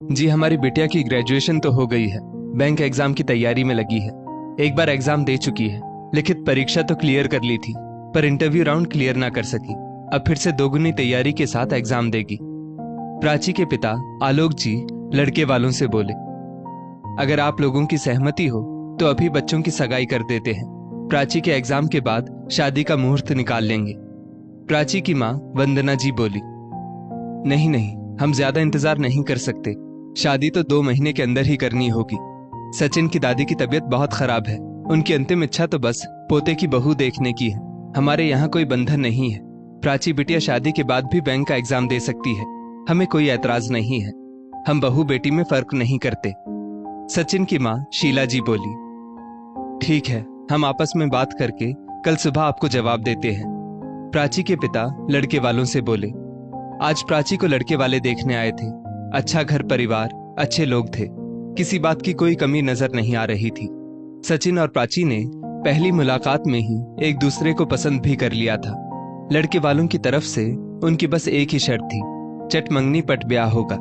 जी हमारी बिटिया की ग्रेजुएशन तो हो गई है, बैंक एग्जाम की तैयारी में लगी है। एक बार एग्जाम दे चुकी है, लिखित परीक्षा तो क्लियर कर ली थी, पर इंटरव्यू राउंड क्लियर ना कर सकी। अब फिर से दोगुनी तैयारी के साथ एग्जाम देगी। प्राची के पिता आलोक जी लड़के वालों से बोले, अगर आप लोगों की सहमति हो तो अभी बच्चों की सगाई कर देते हैं। प्राची के एग्जाम के बाद शादी का मुहूर्त निकाल लेंगे। प्राची की माँ वंदना जी बोली, नहीं नहीं, हम ज्यादा इंतजार नहीं कर सकते। शादी तो 2 महीने के अंदर ही करनी होगी। सचिन की दादी की तबीयत बहुत खराब है, उनकी अंतिम इच्छा तो बस पोते की बहू देखने की है। हमारे यहाँ कोई बंधन नहीं है। प्राची बिटिया शादी के बाद भी बैंक का एग्जाम दे सकती है, हमें कोई ऐतराज नहीं है। हम बहू बेटी में फर्क नहीं करते। सचिन की माँ शीला जी बोली, ठीक है, हम आपस में बात करके कल सुबह आपको जवाब देते हैं। प्राची के पिता लड़के वालों से बोले, आज प्राची को लड़के वाले देखने आए थे। अच्छा घर परिवार, अच्छे लोग थे, किसी बात की कोई कमी नजर नहीं आ रही थी। सचिन और प्राची ने पहली मुलाकात में ही एक दूसरे को पसंद भी कर लिया था। लड़के वालों की तरफ से उनकी बस एक ही शर्त थी, चट मंगनी पट ब्याह होगा।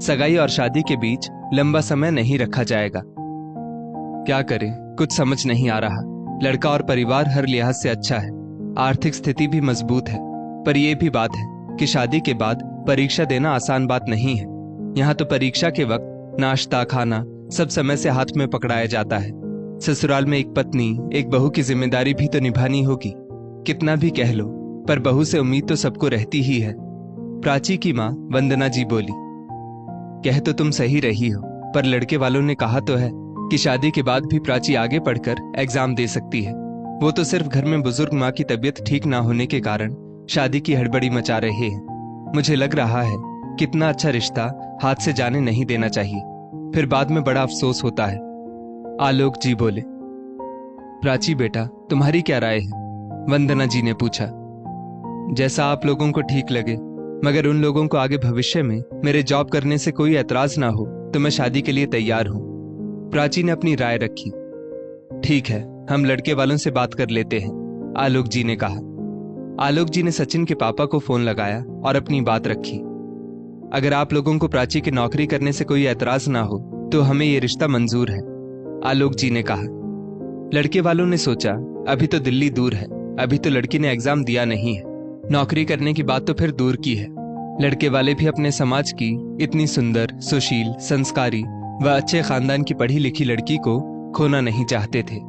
सगाई और शादी के बीच लंबा समय नहीं रखा जाएगा। क्या करें, कुछ समझ नहीं आ रहा। लड़का और परिवार हर लिहाज से अच्छा है, आर्थिक स्थिति भी मजबूत है, पर यह भी बात है कि शादी के बाद परीक्षा देना आसान बात नहीं है। यहाँ तो परीक्षा के वक्त नाश्ता खाना सब समय से हाथ में पकड़ाया जाता है। ससुराल में एक पत्नी एक बहू की जिम्मेदारी भी तो निभानी होगी। कितना भी कह लो, पर बहू से उम्मीद तो सबको रहती ही है। प्राची की माँ वंदना जी बोली, कह तो तुम सही रही हो, पर लड़के वालों ने कहा तो है कि शादी के बाद भी प्राची आगे पढ़कर एग्जाम दे सकती है। वो तो सिर्फ घर में बुजुर्ग माँ की तबीयत ठीक ना होने के कारण शादी की हड़बड़ी मचा रहे हैं। मुझे लग रहा है कितना अच्छा रिश्ता हाथ से जाने नहीं देना चाहिए, फिर बाद में बड़ा अफसोस होता है। आलोक जी बोले, प्राची बेटा, तुम्हारी क्या राय है? वंदना जी ने पूछा। जैसा आप लोगों को ठीक लगे, मगर उन लोगों को आगे भविष्य में मेरे जॉब करने से कोई ऐतराज ना हो तो मैं शादी के लिए तैयार हूं। प्राची ने अपनी राय रखी। ठीक है, हम लड़के वालों से बात कर लेते हैं, आलोक जी ने कहा। आलोक जी ने सचिन के पापा को फोन लगाया और अपनी बात रखी। अगर आप लोगों को प्राची की नौकरी करने से कोई ऐतराज ना हो तो हमें ये रिश्ता मंजूर है, आलोक जी ने कहा। लड़के वालों ने सोचा, अभी तो दिल्ली दूर है, अभी तो लड़की ने एग्जाम दिया नहीं है, नौकरी करने की बात तो फिर दूर की है। लड़के वाले भी अपने समाज की इतनी सुंदर, सुशील, संस्कारी व अच्छे खानदान की पढ़ी लिखी लड़की को खोना नहीं चाहते थे।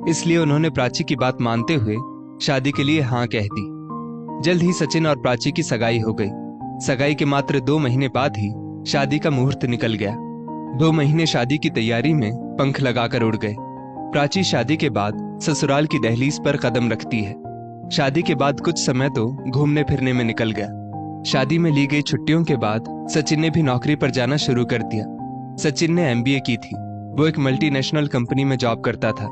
इसलिए उन्होंने प्राची की बात मानते हुए शादी के लिए हाँ कह दी। जल्द ही सचिन और प्राची की सगाई हो गई। सगाई के मात्र 2 महीने बाद ही शादी का मुहूर्त निकल गया। 2 महीने शादी की तैयारी में पंख लगाकर उड़ गए। प्राची शादी के बाद ससुराल की दहलीज पर कदम रखती है। शादी के बाद कुछ समय तो घूमने फिरने में निकल गया। शादी में ली गई छुट्टियों के बाद सचिन ने भी नौकरी पर जाना शुरू कर दिया। सचिन ने MBA की थी, वो एक मल्टीनेशनल कंपनी में जॉब करता था।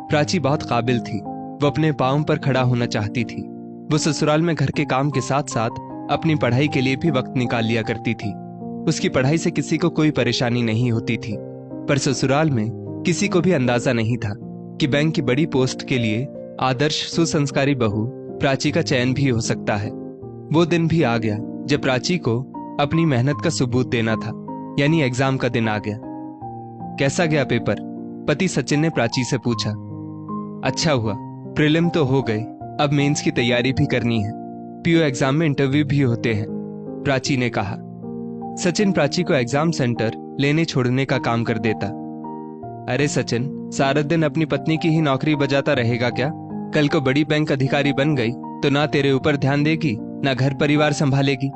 प्राची बहुत काबिल थी, वो अपने पांव पर खड़ा होना चाहती थी। वो ससुराल में घर के काम के साथ साथ अपनी पढ़ाई के लिए भी वक्त निकाल लिया करती थी। उसकी पढ़ाई से किसी को कोई परेशानी नहीं होती थी, पर ससुराल में किसी को भी अंदाजा नहीं था कि बैंक की बड़ी पोस्ट के लिए आदर्श सुसंस्कारी बहू प्राची का चयन भी हो सकता है। वो दिन भी आ गया जब प्राची को अपनी मेहनत का सबूत देना था, यानी एग्जाम का दिन आ गया। कैसा गया पेपर? पति सचिन ने प्राची से पूछा। अच्छा हुआ, प्रीलिम तो हो गए, अब मेंस की तैयारी भी करनी है। PO एग्जाम में इंटरव्यू भी होते हैं, प्राची ने कहा। सचिन प्राची को एग्जाम सेंटर लेने छोड़ने का काम कर देता। अरे सचिन, सारा दिन अपनी पत्नी की ही नौकरी बजाता रहेगा क्या? कल को बड़ी बैंक अधिकारी बन गई तो ना तेरे ऊपर ध्यान देगी, ना घर परिवार संभालेगी।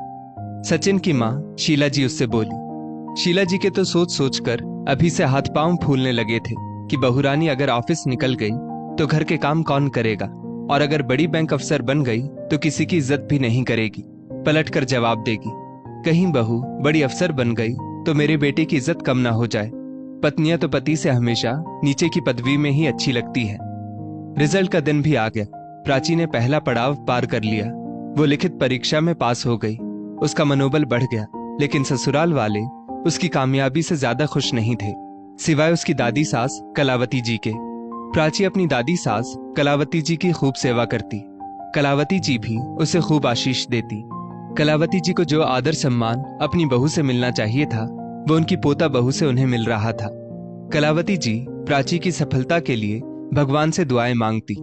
सचिन की माँ शीला जी उससे बोली। शीला जी के तो सोच सोचकर अभी से हाथ पांव फूलने लगे थे कि बहुरानी अगर ऑफिस निकल गई तो घर के काम कौन करेगा, और अगर बड़ी बैंक अफसर बन गई तो किसी की इज्जत भी नहीं करेगी, पलट कर जवाब देगी। कहीं बहू बड़ी अफसर बन गई तो मेरे बेटे की इज्जत कम ना हो जाए। पत्नियां तो पति से हमेशा नीचे की पदवी में ही अच्छी लगती है। रिजल्ट का दिन भी आ गया। प्राची ने पहला पड़ाव पार कर लिया। वो लिखित परीक्षा में पास हो गई। उसका मनोबल बढ़ गया, लेकिन ससुराल वाले उसकी कामयाबी से ज्यादा खुश नहीं थे, सिवाय उसकी दादी सास कलावती जी के। प्राची अपनी दादी सास कलावती जी की खूब सेवा करती। कलावती जी भी उसे खूब आशीष देती। कलावती जी को जो आदर सम्मान अपनी बहू से मिलना चाहिए था वो उनकी पोता बहू से उन्हें मिल रहा था। कलावती जी प्राची की सफलता के लिए भगवान से दुआएं मांगती।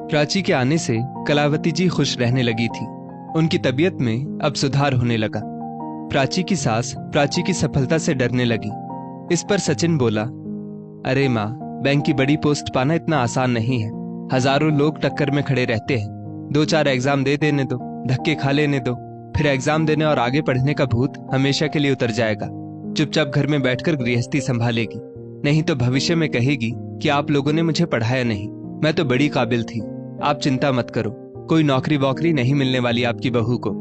प्राची के आने से कलावती जी खुश रहने लगी थी। उनकी तबीयत में अब सुधार होने लगा। प्राची की सास प्राची की सफलता से डरने लगी। इस पर सचिन बोला, अरे माँ, बैंक की बड़ी पोस्ट पाना इतना आसान नहीं है। हजारों लोग टक्कर में खड़े रहते हैं। 2-4 एग्जाम दे देने दो, धक्के खा लेने दो, फिर एग्जाम देने और आगे पढ़ने का भूत हमेशा के लिए उतर जाएगा। चुपचाप घर में बैठकर गृहस्थी संभालेगी, नहीं तो भविष्य में कहेगी कि आप लोगों ने मुझे पढ़ाया नहीं, मैं तो बड़ी काबिल थी। आप चिंता मत करो, कोई नौकरी वोकरी नहीं मिलने वाली आपकी बहू को।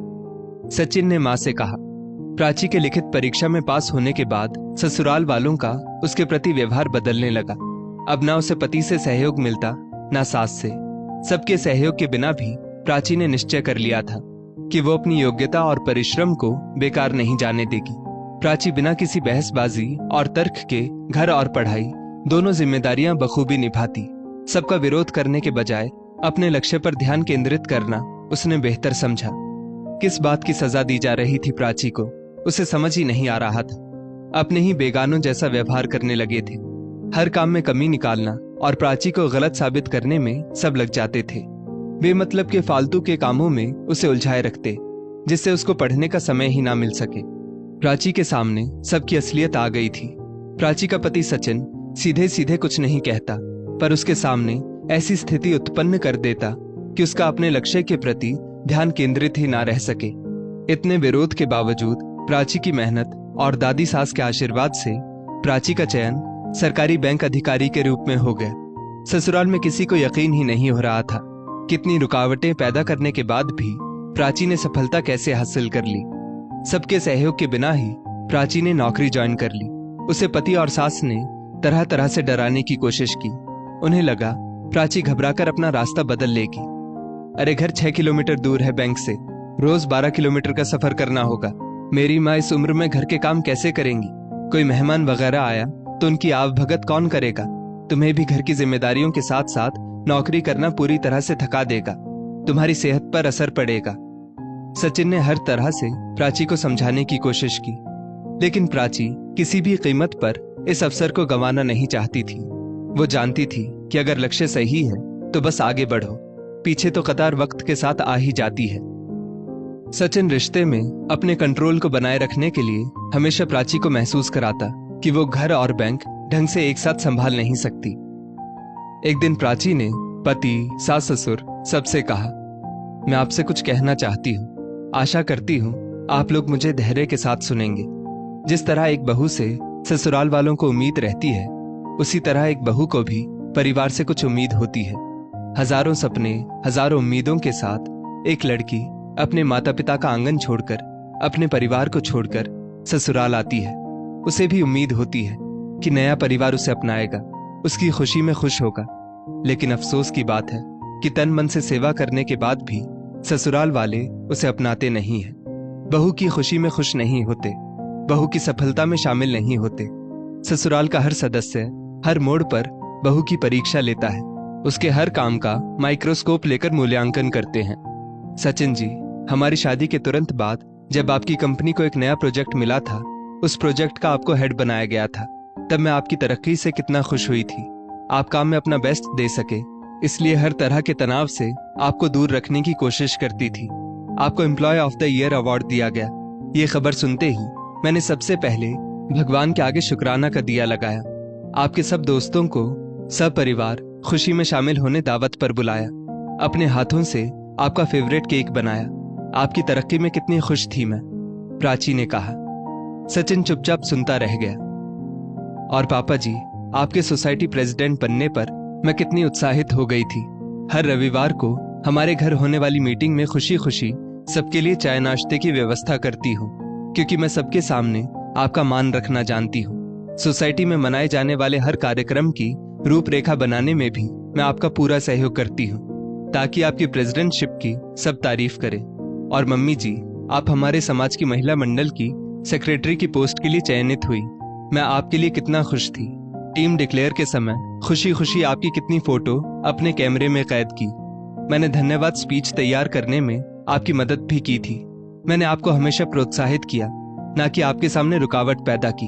सचिन ने माँ से कहा। प्राची के लिखित परीक्षा में पास होने के बाद ससुराल वालों का उसके प्रति व्यवहार बदलने लगा। अब ना उसे पति से सहयोग मिलता, ना सास से। सबके सहयोग के बिना भी प्राची ने निश्चय कर लिया था कि वो अपनी योग्यता और परिश्रम को बेकार नहीं जाने देगी। प्राची बिना किसी बहसबाजी और तर्क के घर और पढ़ाई दोनों जिम्मेदारियां बखूबी निभाती। सबका विरोध करने के बजाय अपने लक्ष्य पर ध्यान केंद्रित करना उसने बेहतर समझा। किस बात की सजा दी जा रही थी प्राची को, उसे समझ ही नहीं आ रहा था। अपने ही बेगानों जैसा व्यवहार करने लगे थे। हर काम में कमी निकालना और प्राची को गलत साबित करने में सब लग जाते थे। बेमतलब के फालतू के कामों में उसे उलझाए रखते, जिससे उसको पढ़ने का समय ही ना मिल सके। प्राची के सामने सबकी असलियत आ गई थी। प्राची का पति सचिन सीधे सीधे कुछ नहीं कहता, पर उसके सामने ऐसी स्थिति उत्पन्न कर देता कि उसका अपने लक्ष्य के प्रति ध्यान केंद्रित ही ना रह सके। इतने विरोध के बावजूद प्राची की मेहनत और दादी सास के आशीर्वाद से प्राची का चयन सरकारी बैंक अधिकारी के रूप में हो गया। ससुराल में किसी को यकीन ही नहीं हो रहा था। कितनी रुकावटें पैदा करने के बाद भी प्राची ने सफलता कैसे हासिल कर ली। सबके सहयोग के बिना ही प्राची ने नौकरी ज्वाइन कर ली। उसे पति और सास ने तरह तरह से डराने की कोशिश की। उन्हें लगा प्राची घबराकर अपना रास्ता बदल लेगी। अरे घर 6 किलोमीटर दूर है बैंक से, रोज 12 किलोमीटर का सफर करना होगा। मेरी माँ इस उम्र में घर के काम कैसे करेंगी? कोई मेहमान वगैरह आया तो उनकी आवभगत कौन करेगा? तुम्हें भी घर की जिम्मेदारियों के साथ साथ नौकरी करना पूरी तरह से थका देगा। तुम्हारी सेहत पर असर पड़ेगा। सचिन ने हर तरह से प्राची को समझाने की कोशिश की, लेकिन प्राची किसी भी कीमत पर इस अवसर को गंवाना नहीं चाहती थी। वो जानती थी कि अगर लक्ष्य सही है तो बस आगे बढ़ो, पीछे तो कतार वक्त के साथ आ ही जाती है। सचिन रिश्ते में अपने कंट्रोल को बनाए रखने के लिए हमेशा प्राची को महसूस कराता कि वो घर और बैंक ढंग से एक साथ संभाल नहीं सकती। एक दिन प्राची ने पति, सास, ससुर सबसे कहा, मैं आपसे कुछ कहना चाहती हूँ। आशा करती हूँ आप लोग मुझे धैर्य के साथ सुनेंगे। जिस तरह एक बहू से ससुराल वालों को उम्मीद रहती है, उसी तरह एक बहू को भी परिवार से कुछ उम्मीद होती है। हजारों सपने, हजारों उम्मीदों के साथ एक लड़की अपने माता पिता का आंगन छोड़कर, अपने परिवार को छोड़कर ससुराल आती है। उसे भी उम्मीद होती है कि नया परिवार उसे अपनाएगा, उसकी खुशी में खुश होगा। लेकिन अफसोस की बात है कि तन मन से सेवा करने के बाद भी ससुराल वाले उसे अपनाते नहीं हैं। बहू की खुशी में खुश नहीं होते, बहू की सफलता में शामिल नहीं होते। ससुराल का हर सदस्य हर मोड़ पर बहू की परीक्षा लेता है। उसके हर काम का माइक्रोस्कोप लेकर मूल्यांकन करते हैं। सचिन जी, हमारी शादी के तुरंत बाद जब आपकी कंपनी को एक नया प्रोजेक्ट मिला था, उस प्रोजेक्ट का आपको हेड बनाया गया था, तब मैं आपकी तरक्की से कितना खुश हुई थी। आप काम में अपना बेस्ट दे सके, इसलिए हर तरह के तनाव से आपको दूर रखने की कोशिश करती थी। आपको employee of the year award दिया गया। ये खबर सुनते ही मैंने सबसे पहले भगवान के आगे शुक्राना का दिया लगाया। आपके सब दोस्तों को सपरिवार खुशी में शामिल होने दावत पर बुलाया। अपने हाथों से आपका फेवरेट केक बनाया। आपकी तरक्की में कितनी खुश थी मैं, प्राची ने कहा। सचिन चुपचाप सुनता रह गया। और पापा जी, आपके सोसाइटी प्रेसिडेंट बनने पर मैं कितनी उत्साहित हो गई थी। हर रविवार को हमारे घर होने वाली मीटिंग में खुशी खुशी सबके लिए चाय नाश्ते की व्यवस्था करती हूँ, क्योंकि मैं सबके सामने आपका मान रखना जानती हूँ। सोसाइटी में मनाए जाने वाले हर कार्यक्रम की रूपरेखा बनाने में भी मैं आपका पूरा सहयोग करती हूँ, ताकि आपकी प्रेसिडेंटशिप की सब तारीफ करें। और मम्मी जी, आप हमारे समाज की महिला मंडल की सेक्रेटरी की पोस्ट के लिए चयनित हुई। मैं आपके लिए कितना खुश थी। टीम डिक्लेयर के समय खुशी खुशी आपकी कितनी फोटो अपने कैमरे में कैद की। मैंने धन्यवाद स्पीच तैयार करने में आपकी मदद भी की थी। मैंने आपको हमेशा प्रोत्साहित किया ना कि आपके सामने रुकावट पैदा की।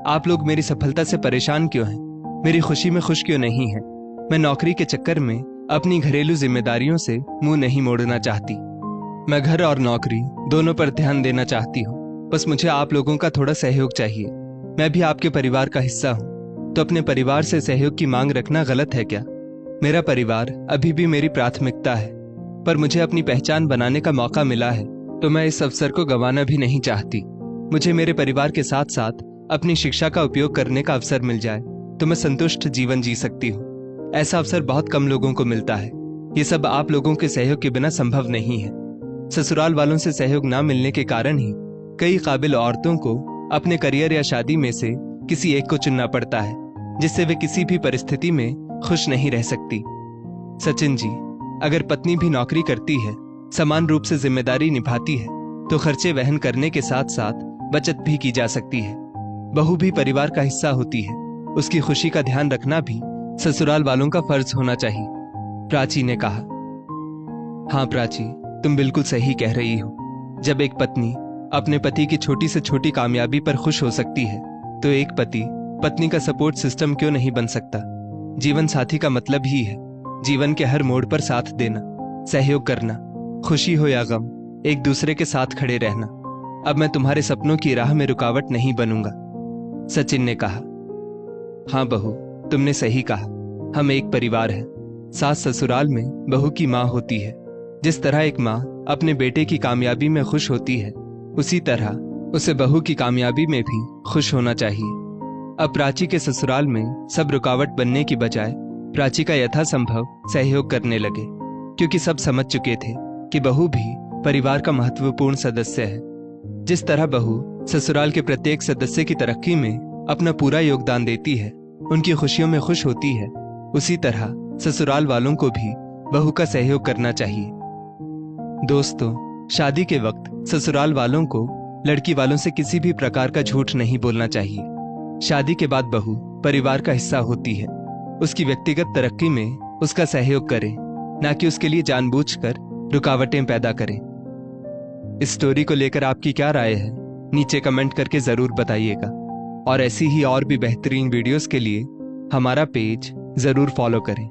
आप लोग मेरी सफलता से परेशान क्यों हैं? मेरी खुशी में खुश क्यों नहीं हैं? मैं नौकरी के चक्कर में अपनी घरेलू जिम्मेदारियों से मुंह नहीं मोड़ना चाहती। मैं घर और नौकरी दोनों पर ध्यान देना चाहती हूँ। बस मुझे आप लोगों का थोड़ा सहयोग चाहिए। मैं भी आपके परिवार का हिस्सा हूँ, तो अपने परिवार से सहयोग की मांग रखना गलत है क्या? मेरा परिवार अभी भी मेरी प्राथमिकता है, पर मुझे अपनी पहचान बनाने का मौका मिला है, तो मैं इस अवसर को गंवाना भी नहीं चाहती। मुझे मेरे परिवार के साथ साथ अपनी शिक्षा का उपयोग करने का अवसर मिल जाए तो मैं संतुष्ट जीवन जी सकती हूँ। ऐसा अवसर बहुत कम लोगों को मिलता है। ये सब आप लोगों के सहयोग के बिना संभव नहीं है। ससुराल वालों से सहयोग ना मिलने के कारण ही कई काबिल औरतों को अपने करियर या शादी में से किसी एक को चुनना पड़ता है, जिससे वे किसी भी परिस्थिति में खुश नहीं रह सकती। सचिन जी, अगर पत्नी भी नौकरी करती है, समान रूप से जिम्मेदारी निभाती है, तो खर्चे वहन करने के साथ साथ बचत भी की जा सकती है। बहू भी परिवार का हिस्सा होती है, उसकी खुशी का ध्यान रखना भी ससुराल वालों का फर्ज होना चाहिए। प्राची ने कहा। हाँ प्राची, तुम बिल्कुल सही कह रही हो। जब एक पत्नी अपने पति की छोटी से छोटी कामयाबी पर खुश हो सकती है, तो एक पति पत्नी का सपोर्ट सिस्टम क्यों नहीं बन सकता? जीवन साथी का मतलब ही है जीवन के हर मोड़ पर साथ देना, सहयोग करना, खुशी हो या गम, एक दूसरे के साथ खड़े रहना। अब मैं तुम्हारे सपनों की राह में रुकावट नहीं बनूंगा। सचिन ने कहा। हाँ बहू, तुमने सही कहा। हम एक परिवार हैं। सास ससुराल में बहू की माँ होती है। जिस तरह एक माँ अपने बेटे की कामयाबी में खुश होती है, उसी तरह उसे बहू की कामयाबी में भी खुश होना चाहिए। अब प्राची के ससुराल में सब रुकावट बनने की बजाय प्राची का यथासंभव सहयोग करने लगे, क्योंकि सब समझ चुके थे कि बहू भी परिवार का महत्वपूर्ण सदस्य है। जिस तरह बहू ससुराल के प्रत्येक सदस्य की तरक्की में अपना पूरा योगदान देती है, उनकी खुशियों में खुश होती है, उसी तरह ससुराल वालों को भी बहू का सहयोग करना चाहिए। दोस्तों, शादी के वक्त ससुराल वालों को लड़की वालों से किसी भी प्रकार का झूठ नहीं बोलना चाहिए। शादी के बाद बहू परिवार का हिस्सा होती है। उसकी व्यक्तिगत तरक्की में उसका सहयोग करें, ना कि उसके लिए जानबूझकर रुकावटें पैदा करें। इस स्टोरी को लेकर आपकी क्या राय है? नीचे कमेंट करके जरूर बताइएगा। और ऐसी ही और भी बेहतरीन वीडियोस के लिए हमारा पेज जरूर फॉलो करें।